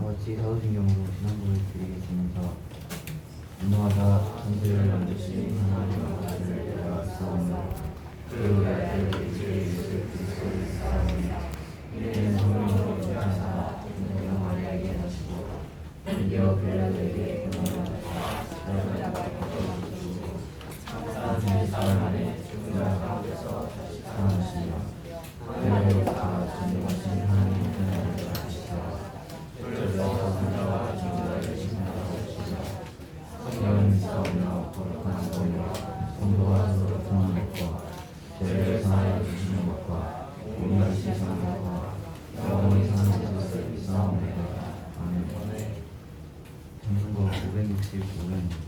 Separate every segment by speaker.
Speaker 1: 같이 사도신경으로 신앙고를 드리겠습니다. 인도하다 천지를 만드신 하나님 아버지를 대하였사오며 그의 아들 예수 그리스도를 사오며 이는 성령으로 인하사 동정 마리아에게 나시고 본디오 빌라도에게 고난받으사 십자가에 못 박혀 죽으시고 3일 만에 죽은 자 가운데서 다시 살아나시며 하늘로부터 전능하신 하나님의 은혜를 받으시사 그들과 성자와 정자를 신뢰하시사 성령의 사오며 거룩한 성령 성도와 서로 통하는 것과 죄를 사하여 주시는 것과 온갖 세상 것과 영원히 사는 것을 믿사옵나이다. 아멘. 전승거 565회입니다.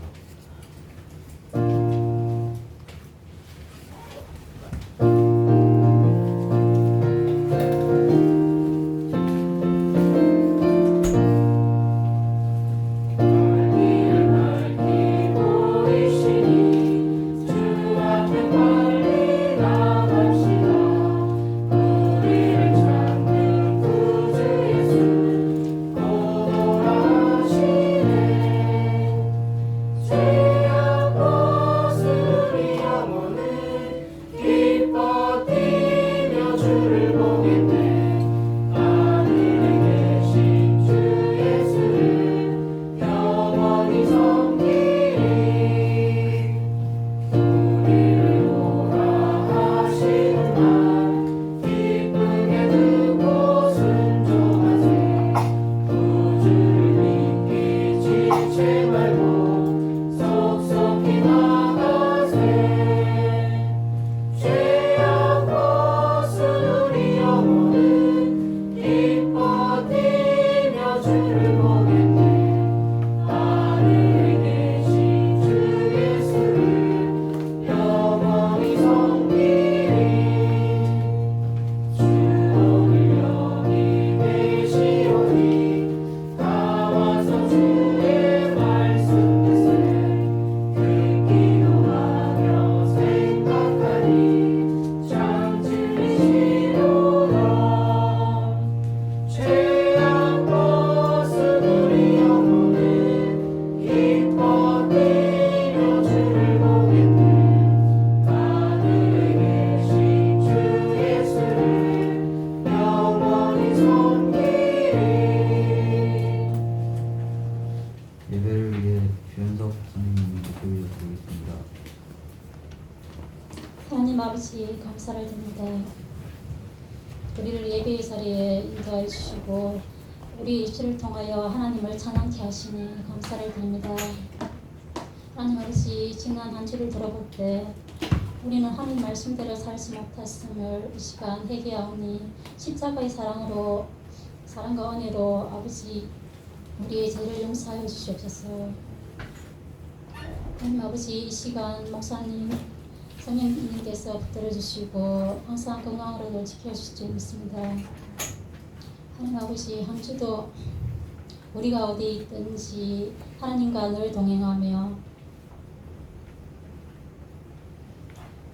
Speaker 1: 예배를 위해 주연석 선생님이 목소리를 드리겠습니다.
Speaker 2: 하나님 아버지 감사를 드립니다. 우리를 예배의 자리에 인도해 주시고 우리 입술을 통하여 하나님을 찬양케 하시니 감사를 드립니다. 하나님 아버지 지난 한 주를 돌아볼 때 우리는 하나님 말씀대로 살지 못했음을 이 시간 회개하오니 십자가의 사랑과 은혜로 아버지 우리의 죄를 용서하여 주시옵소서. 하나님 아버지 이 시간 목사님 성령님께서 붙들어 주시고 항상 건강으로 지켜주실 줄 믿습니다. 하나님 아버지 한 주도 우리가 어디 있든지 하나님과 늘 동행하며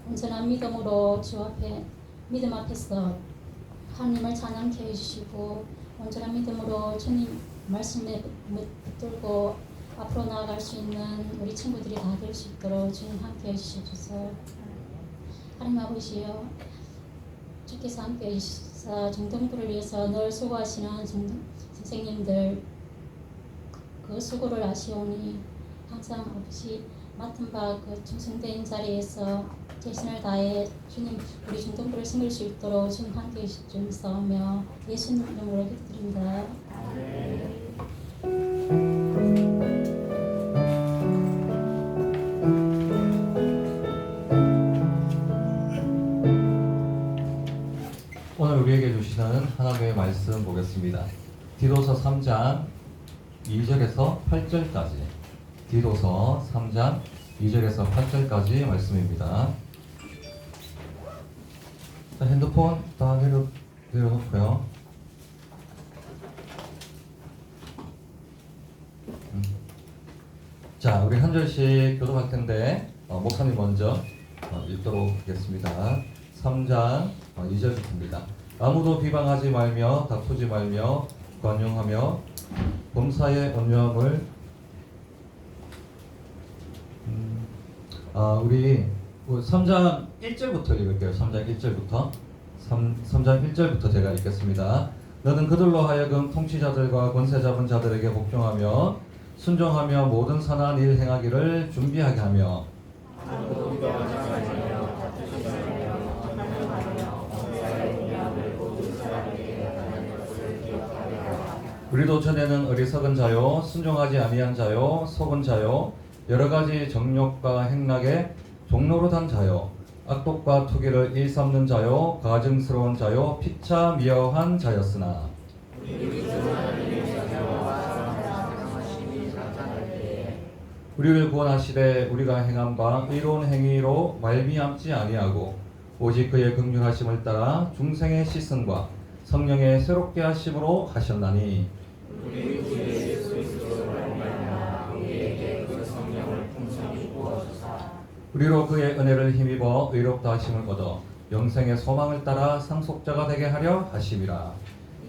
Speaker 2: 온전한 믿음으로 주 앞에 믿음 앞에서 하나님을 찬양케 해주시고 온전한 믿음으로 주님 말씀에 붙들고 앞으로 나아갈 수 있는 우리 친구들이 다 될 수 있도록 주님 함께 해주시옵소서. 하나님 아버지여 주께서 함께 해주시사 중등부를 위해서 늘 수고하시는 선생님들 그 수고를 아시오니 항상 아버지 맡은 바 그 충성된 자리에서 최선을 다해 주님 우리 중등부를 섬길 수 있도록 주님 함께 해주실 줄 믿사오며 예수님 이름으로 기도드립니다.
Speaker 3: 오늘 우리에게 주시는 하나님의 말씀 보겠습니다. 디도서 3장 2절에서 8절까지 디도서 3장 2절에서 8절까지 말씀입니다. 자, 핸드폰 다 내려놓고요. 자, 우리 한 절씩 교독할 텐데 목사님 먼저 읽도록 하겠습니다. 3장 2절부터입니다. 아무도 비방하지 말며 다투지 말며 관용하며 범사의 온유함을 우리 3장 1절부터 읽을게요. 3장 1절부터 3장 1절부터 제가 읽겠습니다. 너는 그들로 하여금 통치자들과 권세 잡은 자들에게 복종하며 순종하며 모든 선한 일 행하기를 준비하게 하며 우리도 전에는 어리석은 자요 순종하지 아니한 자요 속은 자요 여러 가지 정욕과 행락에 종로로 자요 악독과 투기를 일삼는 자요 가증스러운 자요 피차 미어한 자였으나 우리를 구원하시되 우리가 행한 바 의로운 행위로 말미암지 아니하고 오직 그의 긍휼하심을 따라 중생의 씻음과 성령의 새롭게 하심으로 하셨나니 우리로 그의 은혜를 힘입어 의롭다 하심을 얻어 영생의 소망을 따라 상속자가 되게 하려 하심이라.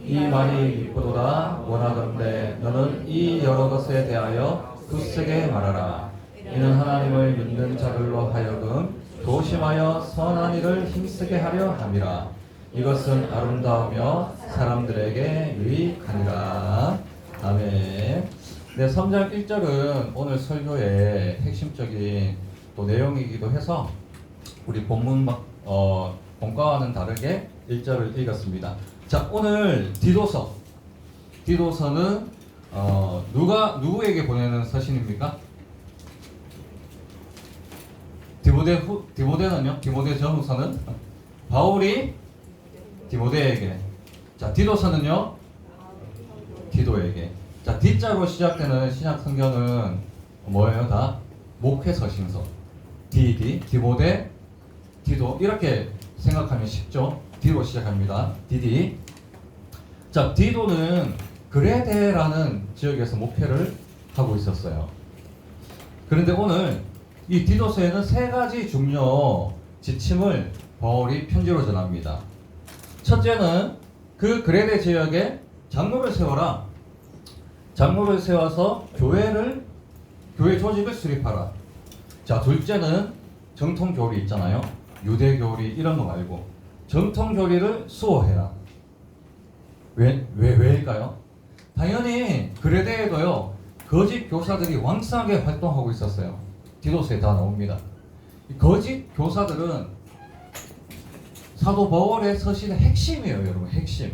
Speaker 3: 이 말이 믿고도다 원하건대 너는 이 여러 것에 대하여 굳세게 말하라. 이는 하나님을 믿는 자들로 하여금 조심하여 선한 일을 힘쓰게 하려 함이라. 이것은 아름다우며 사람들에게 유익하니라. 아멘. 네, 3장 1절은 오늘 설교의 핵심적인 또 내용이기도 해서 우리 본문 본과와는 다르게 1절을 읽었습니다. 자, 오늘 디도서는 누구에게 보내는 서신입니까? 디모데는요? 디모데 전후서는 바울이 디모데에게. 자, 디도서는요? 디도에게. 자, D자로 시작되는 신약 성경은 뭐예요? 다 목회 서신서. 디모데, 디도 이렇게 생각하면 쉽죠. D로 시작합니다. 디디. 자, 디도는 그레데라는 지역에서 목회를 하고 있었어요. 그런데 오늘 이 디도서에는 세 가지 중요 지침을 바울이 편지로 전합니다. 첫째는 그 그레데 지역에 장로를 세워라. 장로를 세워서 교회 조직을 수립하라. 자, 둘째는 정통 교리 있잖아요. 유대 교리 이런 거 말고 정통 교리를 수호해라. 왜일까요? 당연히 그레데에도요 거짓 교사들이 왕성하게 활동하고 있었어요. 디도서에 다 나옵니다. 거짓 교사들은 사도 바울의 서신의 핵심이에요, 여러분. 핵심.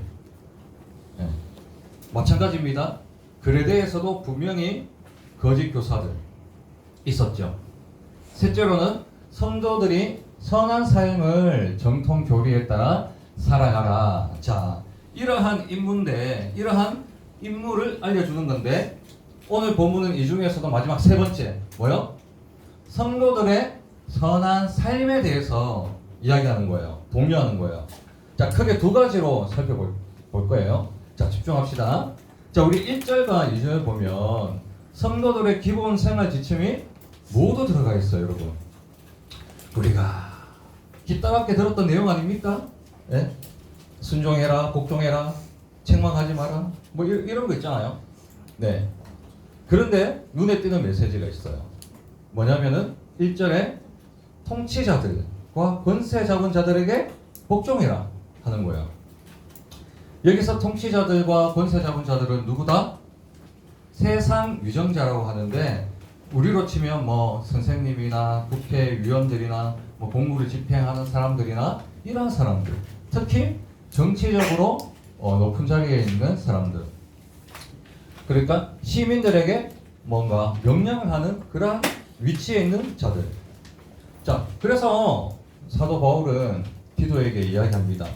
Speaker 3: 네. 마찬가지입니다. 그레데에서도 분명히 거짓 교사들 있었죠. 셋째로는 성도들이 선한 삶을 정통 교리에 따라 살아가라. 자, 이러한 인물을 알려주는 건데 오늘 본문은 이 중에서도 마지막 세 번째 뭐요? 성도들의 선한 삶에 대해서 이야기하는 거예요. 독려하는 거예요. 자, 크게 두 가지로 살펴볼 거예요. 자, 집중합시다. 자, 우리 1절과 2절 보면 성도들의 기본 생활 지침이 모두 들어가 있어요, 여러분. 우리가 깃따갑게 들었던 내용 아닙니까? 네? 순종해라, 복종해라, 책망하지 마라, 뭐 이런 거 있잖아요. 네. 그런데 눈에 띄는 메시지가 있어요. 뭐냐면은 1절에 통치자들과 권세 잡은 자들에게 복종해라 하는 거예요. 여기서 통치자들과 권세 잡은 자들은 누구다? 세상 유정자라고 하는데 우리로 치면 뭐 선생님이나 국회의원들이나 뭐 공무를 집행하는 사람들이나 이런 사람들, 특히 정치적으로 높은 자리에 있는 사람들, 그러니까 시민들에게 뭔가 명령을 하는 그러한 위치에 있는 자들. 자, 그래서 사도 바울은 디도에게 이야기합니다.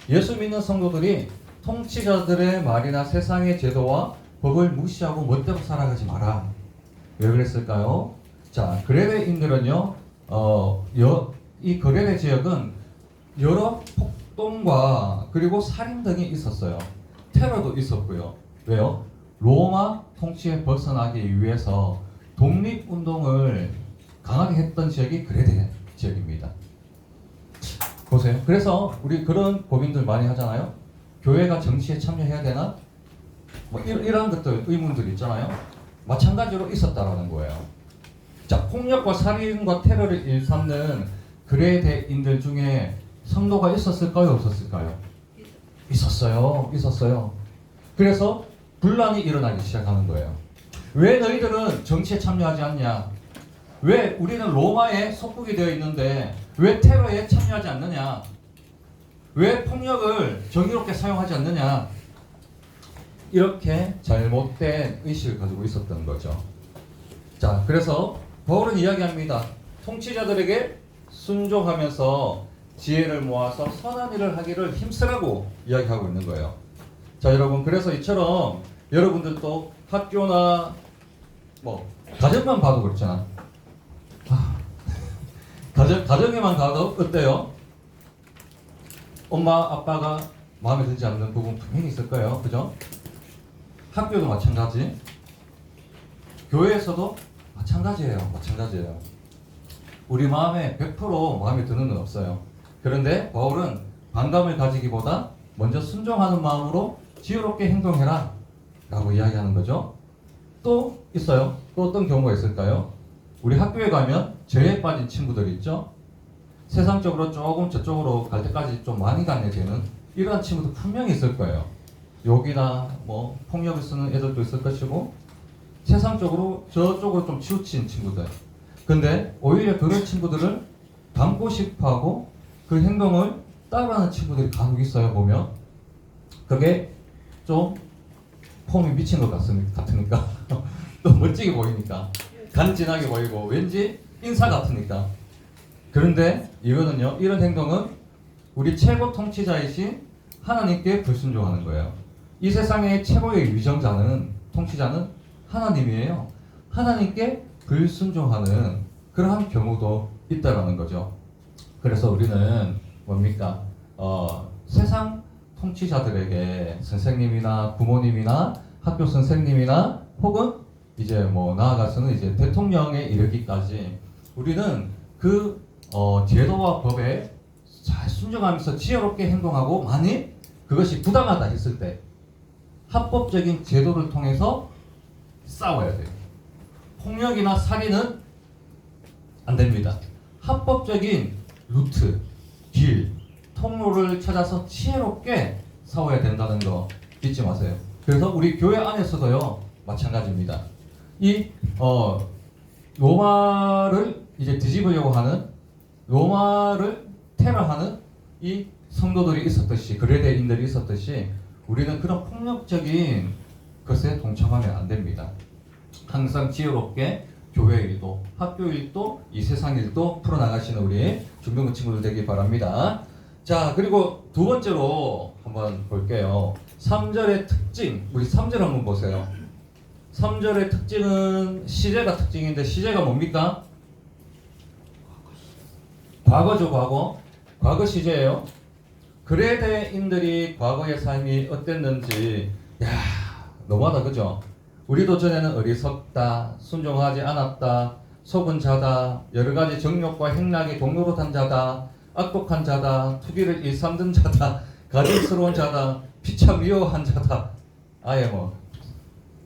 Speaker 3: 예수 믿는 성도들이 통치자들의 말이나 세상의 제도와 법을 무시하고 멋대로 살아가지 마라. 왜 그랬을까요? 자, 그레데인들은요, 이 그레데 지역은 여러 폭동과 그리고 살인 등이 있었어요. 테러도 있었고요. 왜요? 로마 통치에 벗어나기 위해서 독립운동을 강하게 했던 지역이 그레데 지역입니다. 보세요. 그래서 우리 그런 고민들 많이 하잖아요. 교회가 정치에 참여해야 되나? 뭐 이런 것들 의문들이 있잖아요. 마찬가지로 있었다라는 거예요. 자, 폭력과 살인과 테러를 일삼는 그레데인들 중에 성도가 있었을까요, 없었을까요? 있었어요. 그래서 분란이 일어나기 시작하는 거예요. 왜 너희들은 정치에 참여하지 않냐? 왜 우리는 로마에 속국이 되어 있는데 왜 테러에 참여하지 않느냐? 왜 폭력을 정의롭게 사용하지 않느냐? 이렇게 잘못된 의식을 가지고 있었던 거죠. 자, 그래서 바울은 이야기합니다. 통치자들에게 순종하면서 지혜를 모아서 선한 일을 하기를 힘쓰라고 이야기하고 있는 거예요. 자, 여러분, 그래서 이처럼 여러분들도 학교나 뭐 가정만 봐도 그렇잖아. 가정에만 가도 어때요? 엄마 아빠가 마음에 들지 않는 부분 분명히 있을 거예요. 그죠? 학교도 마찬가지, 교회에서도 마찬가지예요. 우리 마음에 100% 마음에 드는 건 없어요. 그런데 바울은 반감을 가지기보다 먼저 순종하는 마음으로 지혜롭게 행동해라 라고 이야기하는 거죠. 또 있어요. 또 어떤 경우가 있을까요? 우리 학교에 가면 죄에 빠진 친구들이 있죠. 세상적으로 조금 저쪽으로 갈 때까지 좀 많이 가해지는 이러한 친구도 분명히 있을 거예요. 욕이나 뭐 폭력을 쓰는 애들도 있을 것이고, 세상적으로 저쪽으로 좀 치우친 친구들. 근데 오히려 그런 친구들을 닮고 싶어하고 그 행동을 따라하는 친구들이 간혹 있어요. 보면 그게 좀 폼이 미친 것 같으니까 또 멋지게 보이니까, 간지나게 보이고 왠지 인사 같으니까. 그런데 이거는요, 이런 행동은 우리 최고 통치자이신 하나님께 불순종하는 거예요. 이 세상의 최고의 위정자는, 통치자는 하나님이에요. 하나님께 불순종하는 그러한 경우도 있다라는 거죠. 그래서 우리는 뭡니까? 세상 통치자들에게, 선생님이나 부모님이나 학교 선생님이나 혹은 이제 뭐 나아가서는 이제 대통령에 이르기까지 우리는 그 제도와 법에 잘 순종하면서 지혜롭게 행동하고, 만일 그것이 부당하다 했을 때 합법적인 제도를 통해서 싸워야 돼요. 폭력이나 살인은 안 됩니다. 합법적인 루트, 길, 통로를 찾아서 지혜롭게 싸워야 된다는 거 잊지 마세요. 그래서 우리 교회 안에서도요, 마찬가지입니다. 이 로마를 이제 뒤집으려고 하는, 로마를 테러하는 이 성도들이 있었듯이, 그레데인들이 있었듯이 우리는 그런 폭력적인 것에 동참하면 안 됩니다. 항상 지혜롭게 교회 일도, 학교 일도, 이 세상 일도 풀어나가시는 우리 중등부 친구들 되길 바랍니다. 자, 그리고 두 번째로 한번 볼게요. 3절의 특징, 우리 3절 한번 보세요. 3절의 특징은 시제가 특징인데, 시제가 뭡니까? 과거죠, 과거. 과거 시제예요. 그레데인들이 과거의 삶이 어땠는지, 야, 너무하다, 그죠? 우리도 전에는 어리석다, 순종하지 않았다, 속은 자다, 여러 가지 정욕과 행락의 동료로 탄 자다, 악독한 자다, 투기를 일삼는 자다, 가증스러운 자다, 피차 미워한 자다. 아예 뭐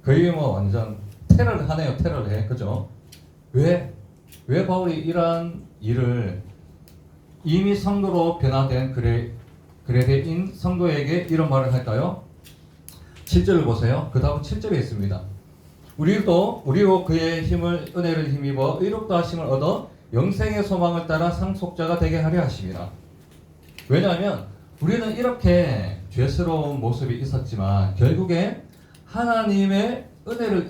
Speaker 3: 거의 뭐 완전 테러를 하네요. 테러를 해. 그죠? 왜 바울이 이러한 일을 이미 성도로 변화된 그레데인 성도에게 이런 말을 할까요? 7절을 보세요. 그 다음 7절에 있습니다. 우리로 그의 힘을, 은혜를 힘입어 의롭다 하심을 얻어 영생의 소망을 따라 상속자가 되게 하려 하심이라. 왜냐하면 우리는 이렇게 죄스러운 모습이 있었지만 결국에 하나님의 은혜를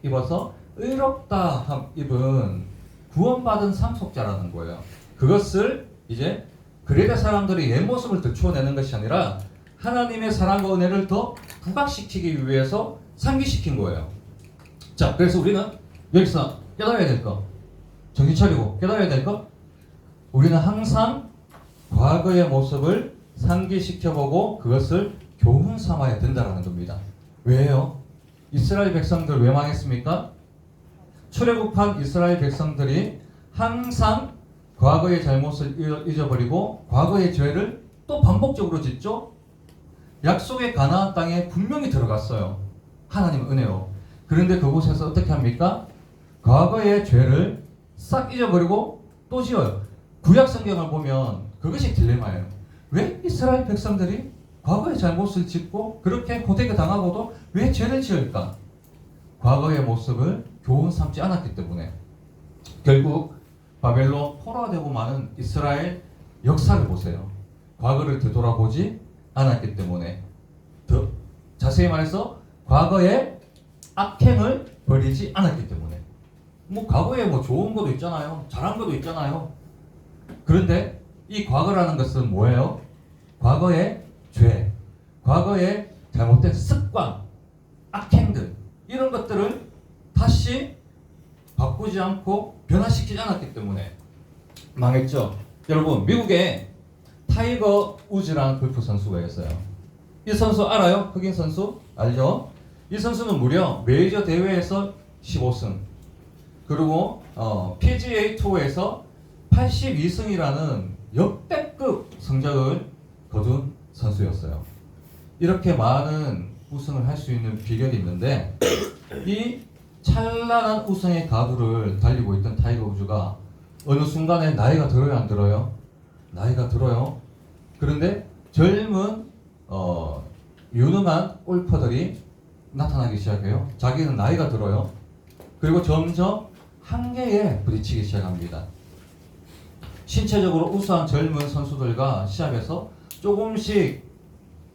Speaker 3: 입어서 의롭다 입은 구원받은 상속자라는 거예요. 그것을 이제 그레데 사람들이 옛 모습을 들추어내는 것이 아니라 하나님의 사랑과 은혜를 더 부각시키기 위해서 상기시킨 거예요. 자, 그래서 우리는 여기서 깨달아야 될 거, 정신 차리고 깨달아야 될 거, 우리는 항상 과거의 모습을 상기시켜보고 그것을 교훈 삼아야 된다는 겁니다. 왜요? 이스라엘 백성들 왜 망했습니까? 출애굽한 이스라엘 백성들이 항상 과거의 잘못을 잊어버리고 과거의 죄를 또 반복적으로 짓죠. 약속의 가나안 땅에 분명히 들어갔어요. 하나님 은혜로. 그런데 그곳에서 어떻게 합니까? 과거의 죄를 싹 잊어버리고 또 지어요. 구약 성경을 보면 그것이 딜레마예요. 왜 이스라엘 백성들이 과거의 잘못을 짓고 그렇게 고되게 당하고도 왜 죄를 지을까? 과거의 모습을 교훈 삼지 않았기 때문에. 결국 바벨론 포로되고 많은 이스라엘 역사를 보세요. 과거를 되돌아보지 않았기 때문에. 더 자세히 말해서 과거의 악행을 버리지 않았기 때문에. 뭐 과거에 뭐 좋은 것도 있잖아요. 잘한 것도 있잖아요. 그런데 이 과거라는 것은 뭐예요? 과거의 죄, 과거의 잘못된 습관, 악행들, 이런 것들을 다시 바꾸지 않고 변화시키지 않았기 때문에 망했죠. 여러분, 미국에 타이거 우즈라는 골프 선수가 있어요. 이 선수 알아요? 흑인 선수? 알죠? 이 선수는 무려 메이저 대회에서 15승, 그리고 PGA 투어에서 82승이라는 역대급 성적을 거둔 선수였어요. 이렇게 많은 우승을 할 수 있는 비결이 있는데, 이 찬란한 우승의 가두를 달리고 있던 타이거 우즈가 어느 순간에 나이가 들어요, 안 들어요? 나이가 들어요. 그런데 젊은 유능한 골퍼들이 나타나기 시작해요. 자기는 나이가 들어요. 그리고 점점 한계에 부딪히기 시작합니다. 신체적으로 우수한 젊은 선수들과 시합에서 조금씩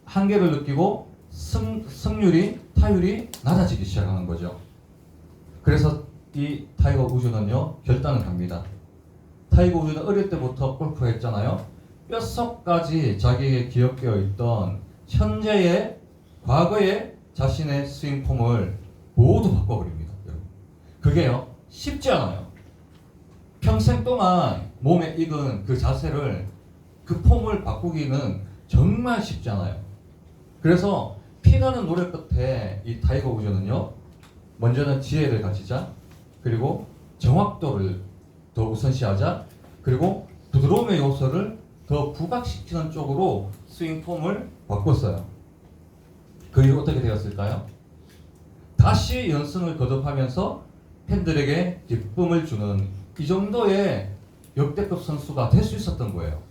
Speaker 3: 한계를 느끼고 승률이, 타율이 낮아지기 시작하는 거죠. 그래서 이 타이거 우즈는요, 결단을 합니다. 타이거 우즈는 어릴 때부터 골프를 했잖아요. 뼛속까지 자기에게 기억되어 있던 현재의, 과거의 자신의 스윙 폼을 모두 바꿔버립니다. 여러분, 그게요, 쉽지 않아요. 평생 동안 몸에 익은 그 자세를, 그 폼을 바꾸기는 정말 쉽지 않아요. 그래서 피나는 노력 끝에 이 타이거 우즈는요, 먼저는 지혜를 가지자, 그리고 정확도를 더 우선시하자, 그리고 부드러움의 요소를 더 부각시키는 쪽으로 스윙 폼을 바꿨어요. 그 이후 어떻게 되었을까요? 다시 연승을 거듭하면서 팬들에게 기쁨을 주는 이 정도의 역대급 선수가 될 수 있었던 거예요.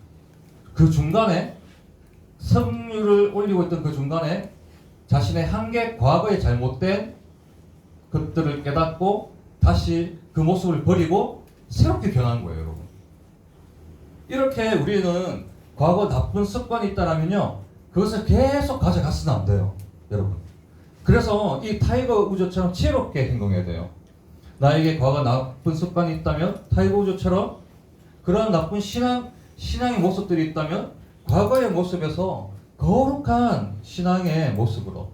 Speaker 3: 그 중간에, 승률을 올리고 있던 그 중간에 자신의 한계, 과거에 잘못된 것들을 깨닫고 다시 그 모습을 버리고 새롭게 변한 거예요, 여러분. 이렇게 우리는 과거 나쁜 습관이 있다면요, 그것을 계속 가져갔으면 안 돼요, 여러분. 그래서 이 타이거 우즈처럼 지혜롭게 행동해야 돼요. 나에게 과거 나쁜 습관이 있다면 타이거 우즈처럼 그런 나쁜 신앙의 모습들이 있다면 과거의 모습에서 거룩한 신앙의 모습으로,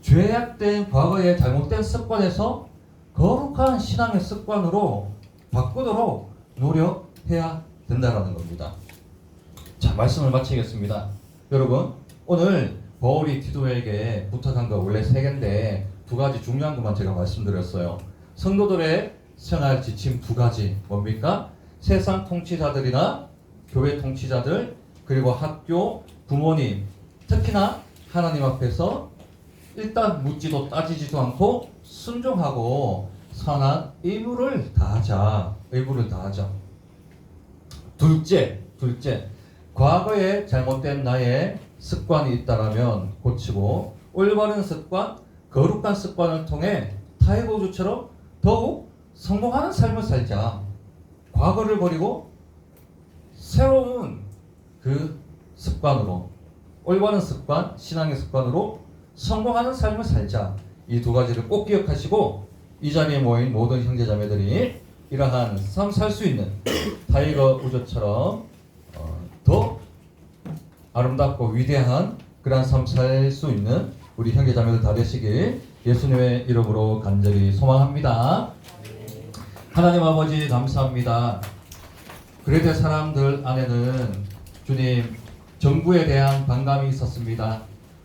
Speaker 3: 죄악된 과거의 잘못된 습관에서 거룩한 신앙의 습관으로 바꾸도록 노력해야 된다는 겁니다. 자, 말씀을 마치겠습니다. 여러분, 오늘 바울이 디도에게 부탁한 거 원래 3개인데 2가지 중요한 것만 제가 말씀드렸어요. 성도들의 생활 지침 2가지 뭡니까? 세상 통치자들이나 교회 통치자들, 그리고 학교, 부모님, 특히나 하나님 앞에서 일단 묻지도 따지지도 않고 순종하고 선한 의무를 다하자. 의무를 다하자. 둘째, 과거에 잘못된 나의 습관이 있다라면 고치고 올바른 습관, 거룩한 습관을 통해 타이거 우즈처럼 더욱 성공하는 삶을 살자. 과거를 버리고 새로운 그 습관으로, 올바른 습관, 신앙의 습관으로 성공하는 삶을 살자. 이 2가지를 꼭 기억하시고 이 자리에 모인 모든 형제자매들이 이러한 삶 살 수 있는 타이거 우즈처럼 더 아름답고 위대한 그러한 삶 살 수 있는 우리 형제자매들 다 되시길 예수님의 이름으로 간절히 소망합니다. 하나님 아버지 감사합니다. 그레데 사람들 안에는 주님 정부에 대한 반감이 있었습니다.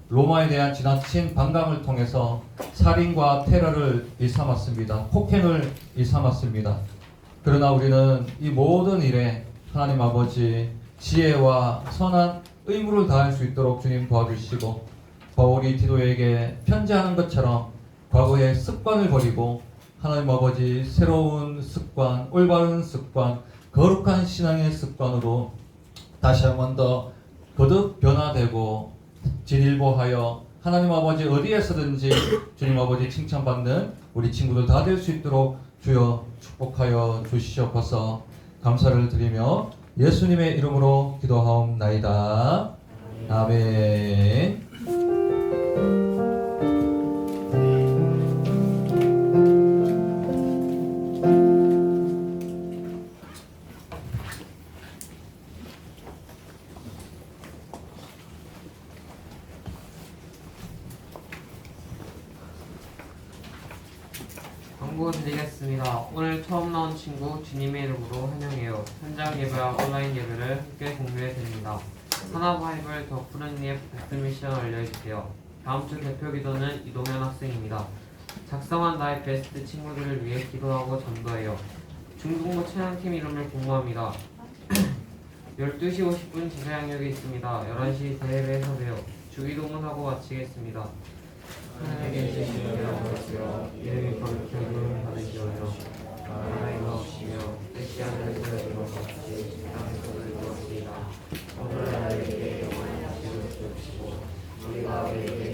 Speaker 3: 로마에 대한 지나친 반감을 통해서 살인과 테러를 일삼았습니다. 폭행을 일삼았습니다. 그러나 우리는 이 모든 일에 하나님 아버지 지혜와 선한 의무를 다할 수 있도록 주님 도와주시고 바울이 디도에게 편지하는 것처럼 과거의 습관을 버리고 하나님 아버지 새로운 습관, 올바른 습관, 거룩한 신앙의 습관으로 다시 한 번 더 거듭 변화되고 진일보하여 하나님 아버지 어디에서든지 주님 아버지 칭찬받는 우리 친구들 다 될 수 있도록 주여 축복하여 주시옵소서. 감사를 드리며 예수님의 이름으로 기도하옵나이다. 아멘.
Speaker 4: 광고 드리겠습니다. 오늘 처음 나온 친구 주님의 이름으로 환영해요. 현장 예배와 온라인 예배를 함께 공유해 드립니다. 하나바이블 더 푸른 이의 베스트 미션 알려주세요. 다음 주 대표 기도는 이동현 학생입니다. 작성한 나의 베스트 친구들을 위해 기도하고 전도해요. 중등부 찬양팀 이름을 공모합니다. 12시 50분 지사양역에 있습니다. 11시 대회에서 봬요. 주기도문하고 마치겠습니다. 하나님께 주시며 보시오 이름이 거룩히 여김을 받으시오며 나라의 마옵시며 뜻이 하늘에서 이루어졌지 땅에서도 이루어지이다. 오늘 하나님께 영원히 하시옵시고 우리가 우리에게